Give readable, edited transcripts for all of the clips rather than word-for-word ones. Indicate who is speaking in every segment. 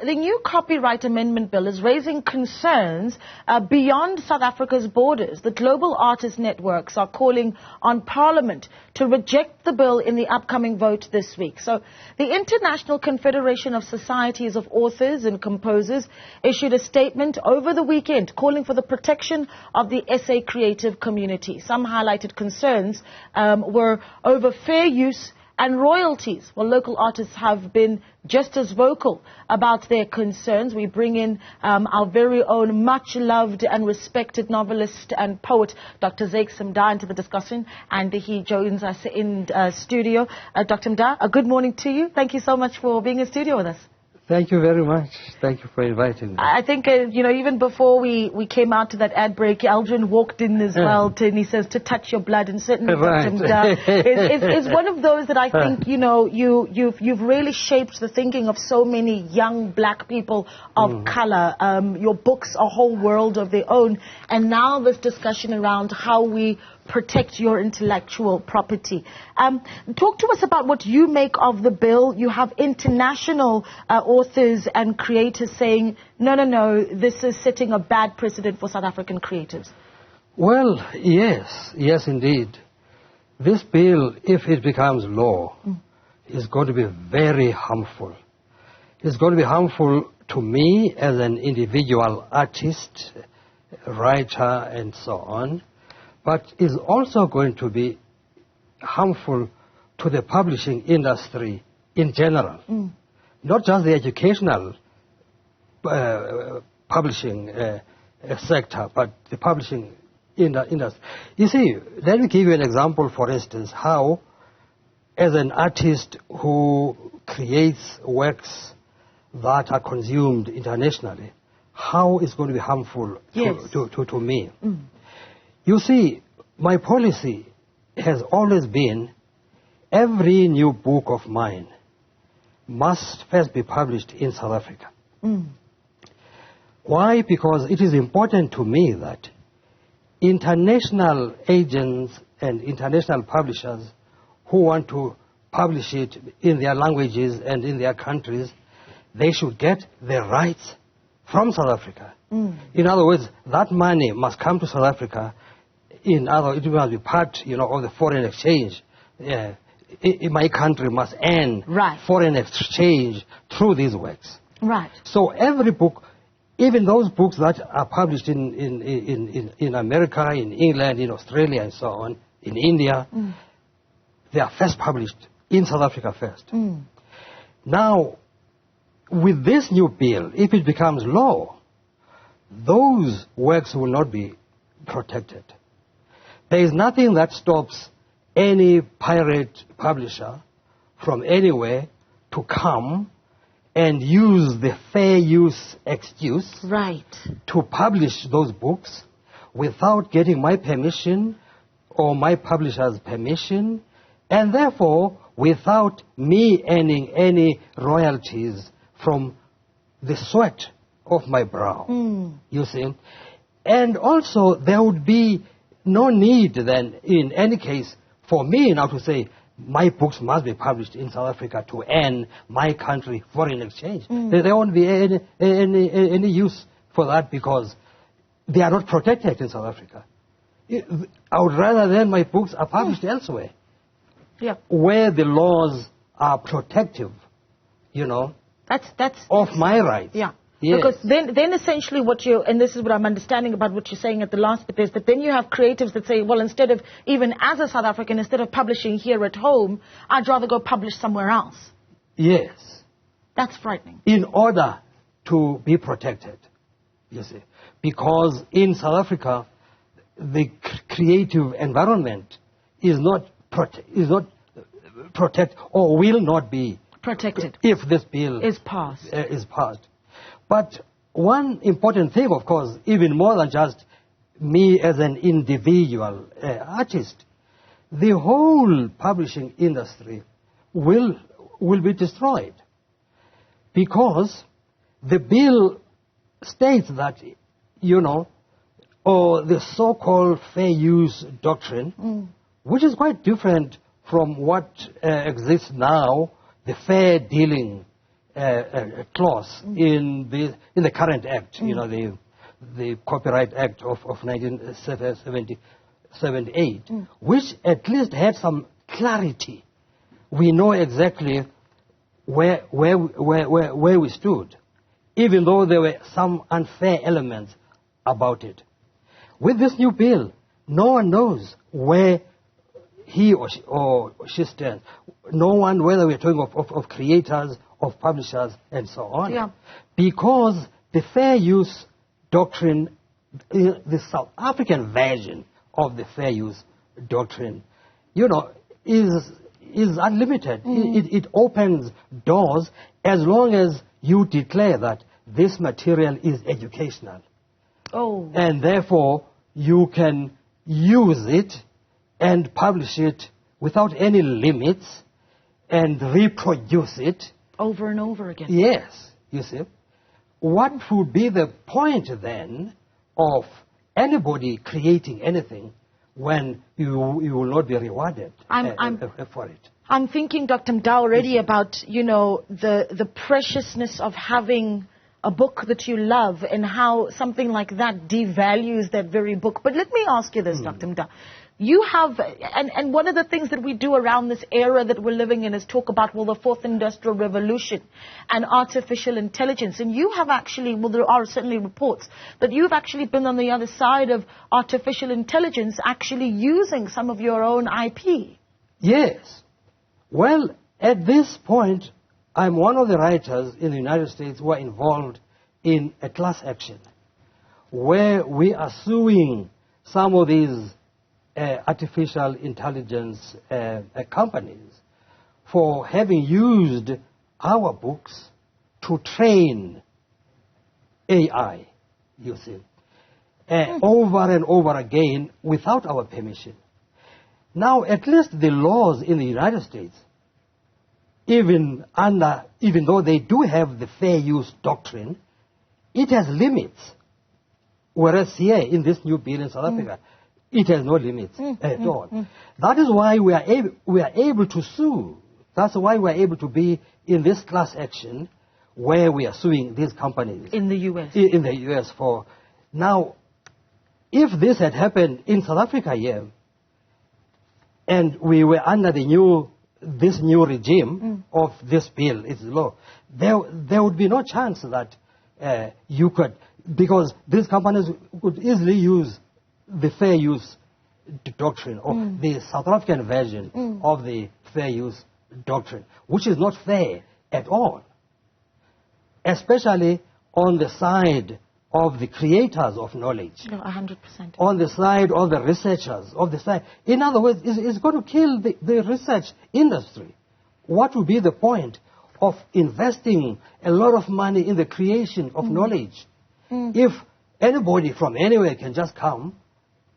Speaker 1: the new Copyright Amendment Bill is raising concerns beyond South Africa's borders. The global artist networks are calling on Parliament to reject the bill in the upcoming vote this week. So the International Confederation of Societies of Authors and Composers issued a statement over the weekend calling for the protection of the SA creative community. Some highlighted concerns were over fair use and royalties. Well, local artists have been just as vocal about their concerns. We bring in our very own much-loved and respected novelist and poet, Dr. Zakes Mda, into the discussion, and he joins us in studio. Dr. Mda, good morning to you. Thank you so much for being in studio with us.
Speaker 2: Thank you very much. Thank you for inviting me.
Speaker 1: I think, even before we came out to that ad break, Aldrin walked in as well, and he says, to touch your blood, and certainly
Speaker 2: right.
Speaker 1: It's one of those that I think, you've really shaped the thinking of so many young black people of color. Your books are a whole world of their own, and now this discussion around how we protect your intellectual property. Talk to us about what you make of the bill. You have international authors and creators saying, no, this is setting a bad precedent for South African creatives.
Speaker 2: Well, yes indeed. This bill, if it becomes law, is going to be very harmful. It's going to be harmful to me as an individual artist, writer, and so on, but is also going to be harmful to the publishing industry in general. Not just the educational publishing sector, but the publishing industry. You see, let me give you an example, for instance, how, as an artist who creates works that are consumed internationally, how it's going to be harmful to me. You see, my policy has always been every new book of mine must first be published in South Africa. Why? Because it is important to me that international agents and international publishers who want to publish it in their languages and in their countries, they should get the rights from South Africa. In other words, that money must come to South Africa. It must be part, of the foreign exchange. My country must earn foreign exchange through these works. Right. So every book, even those books that are published in America, in England, in Australia, and so on, in India, they are first published in South Africa first. Now, with this new bill, if it becomes law, those works will not be protected. There is nothing that stops any pirate publisher from anywhere to come and use the fair use excuse to publish those books without getting my permission or my publisher's permission, and therefore without me earning any royalties from the sweat of my brow. You see? And also there would be no need then, in any case, for me now to say my books must be published in South Africa to earn my country foreign exchange. There won't be any use for that because they are not protected in South Africa. I would rather then my books are published elsewhere, where the laws are protective,
Speaker 1: that's
Speaker 2: of my rights. Yes.
Speaker 1: Because then essentially and this is what I'm understanding about what you're saying at the last bit, is that then you have creatives that say, well, instead of, even as a South African, instead of publishing here at home, I'd rather go publish somewhere else.
Speaker 2: Yes.
Speaker 1: That's frightening.
Speaker 2: In order to be protected, you see. Because in South Africa, the creative environment is not protected or will not be protected if this bill is passed. But one important thing, of course, even more than just me as an individual artist, the whole publishing industry will be destroyed. Because the bill states that, or the so-called fair use doctrine, which is quite different from what exists now, the fair dealing clause in the current act, you know, the Copyright Act of 1978, which at least had some clarity. We know exactly where we stood, even though there were some unfair elements about it. With this new bill, no one knows where he or she stands. No one, whether we're talking of creators, of publishers, and so on.
Speaker 1: Yeah.
Speaker 2: Because the fair use doctrine, the South African version of the fair use doctrine, you know, is unlimited. It opens doors as long as you declare that this material is educational.
Speaker 1: Oh.
Speaker 2: And therefore, you can use it and publish it without any limits and reproduce it.
Speaker 1: Over and over again.
Speaker 2: Yes, you see. What would be the point then of anybody creating anything when you will not be rewarded for it?
Speaker 1: I'm thinking, Dr. Mda, already about, you know, the preciousness of having a book that you love and how something like that devalues that very book. But let me ask you this, Dr. Mda. You have, and one of the things that we do around this era that we're living in is talk about, well, the fourth industrial revolution and artificial intelligence. And you have actually, well, there are certainly reports that you've actually been on the other side of artificial intelligence, actually using some of your own IP.
Speaker 2: Yes. Well, at this point, I'm one of the writers in the United States who are involved in a class action where we are suing some of these artificial intelligence companies for having used our books to train AI, you see, over and over again without our permission. Now, at least the laws in the United States, even though they do have the fair use doctrine, it has limits. Whereas here, in this new bill in South Africa, it has no limits at all. That is why we are able to sue. That's why we are able to be in this class action where we are suing these companies. In the U.S. In the U.S. for... Now, if this had happened in South Africa here, and we were under this new regime of this bill, its law, there would be no chance that you could, because these companies could easily use the fair use doctrine, or the South African version of the fair use doctrine, which is not fair at all, especially on the side of the creators of knowledge.
Speaker 1: No, 100%.
Speaker 2: On the side of the researchers, in other words, it's going to kill the research industry. What would be the point of investing a lot of money in the creation of knowledge if anybody from anywhere can just come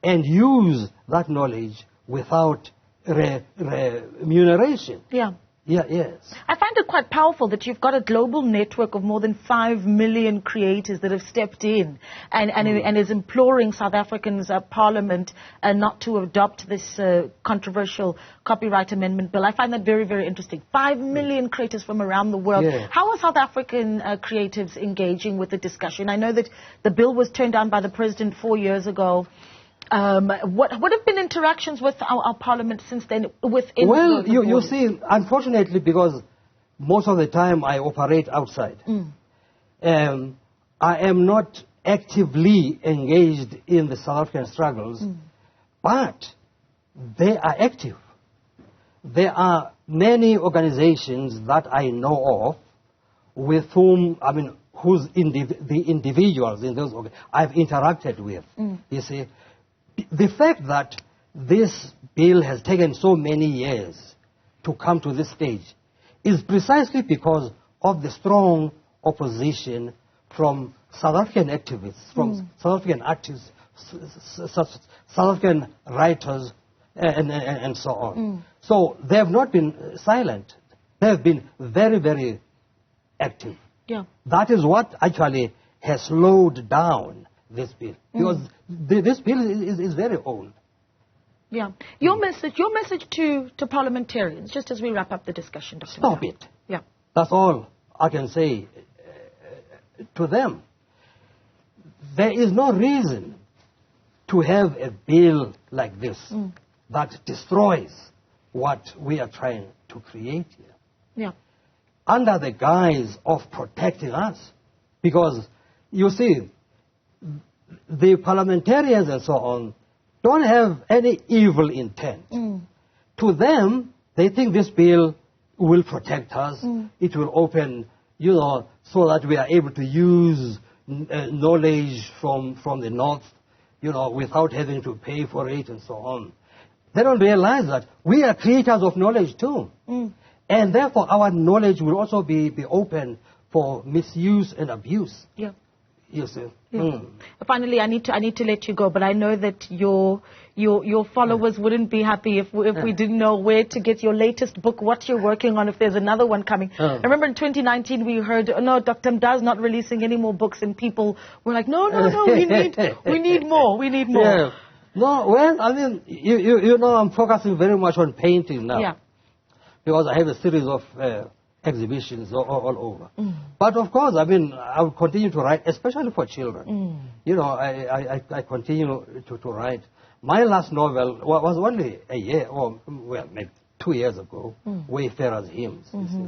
Speaker 2: and use that knowledge without remuneration? Yeah. Yeah, yes.
Speaker 1: I find it quite powerful that you've got a global network of more than 5 million creators that have stepped in and is imploring South Africa's parliament not to adopt this controversial copyright amendment bill. I find that very, very interesting. 5 million creators from around the world. Yeah. How are South African creatives engaging with the discussion? I know that the bill was turned down by the president 4 years ago. What have been interactions with our parliament since then?
Speaker 2: Well, you see, unfortunately, because most of the time I operate outside, I am not actively engaged in the South African struggles, but they are active. There are many organizations that I know of with whom, the individuals in those I've interacted with, you see. The fact that this bill has taken so many years to come to this stage is precisely because of the strong opposition from South African activists, from South African artists, South African writers, and so on. So they have not been silent. They have been very, very active. Yeah. That is what actually has slowed down this bill, because this bill is very old.
Speaker 1: Yeah. Your message to parliamentarians, just as we wrap up the discussion, Dr.
Speaker 2: Stop it. Yeah. That's all I can say to them, there is no reason to have a bill like this that destroys what we are trying to create here.
Speaker 1: Yeah.
Speaker 2: Under the guise of protecting us. Because, you see, the parliamentarians and so on don't have any evil intent. To them, they think this bill will protect us. It will open, so that we are able to use knowledge from the north, without having to pay for it and so on. They don't realize that we are creators of knowledge too. And therefore, our knowledge will also be open for misuse and abuse.
Speaker 1: Yeah.
Speaker 2: You see.
Speaker 1: Finally, I need to let you go, but I know that your followers wouldn't be happy if we didn't know where to get your latest book, what you're working on, if there's another one coming. I remember in 2019 we heard, no, Dr. Mda's not releasing any more books, and people were like, no, we need more.
Speaker 2: Yeah. No, well, I mean, I'm focusing very much on painting now.
Speaker 1: Yeah.
Speaker 2: Because I have a series of exhibitions all over. But of course, I mean, I will continue to write, especially for children. I continue to write. My last novel was only a year, or maybe 2 years ago, Wayfarer's Hymns. You see.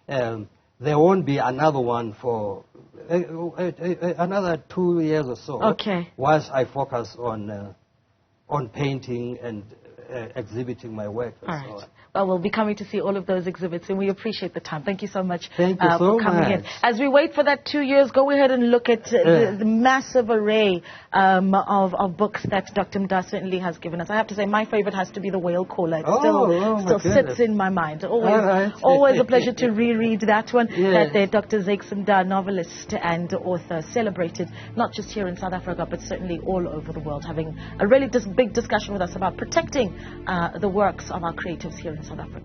Speaker 2: And there won't be another one for another 2 years or so.
Speaker 1: Okay.
Speaker 2: Whilst I focus on painting and exhibiting my work.
Speaker 1: All right. Well, we'll be coming to see all of those exhibits, and we appreciate the time. Thank you so much
Speaker 2: for
Speaker 1: coming in. As we wait for that 2 years, go ahead and look at the massive array of books that Dr. Mda certainly has given us. I have to say, my favorite has to be The Whale Caller. It still sits in my mind. Always a pleasure to reread that one. Yes. That Dr. Zakes Mda, novelist and author, celebrated not just here in South Africa, but certainly all over the world, having a really big discussion with us about protecting the works of our creatives here in South Africa.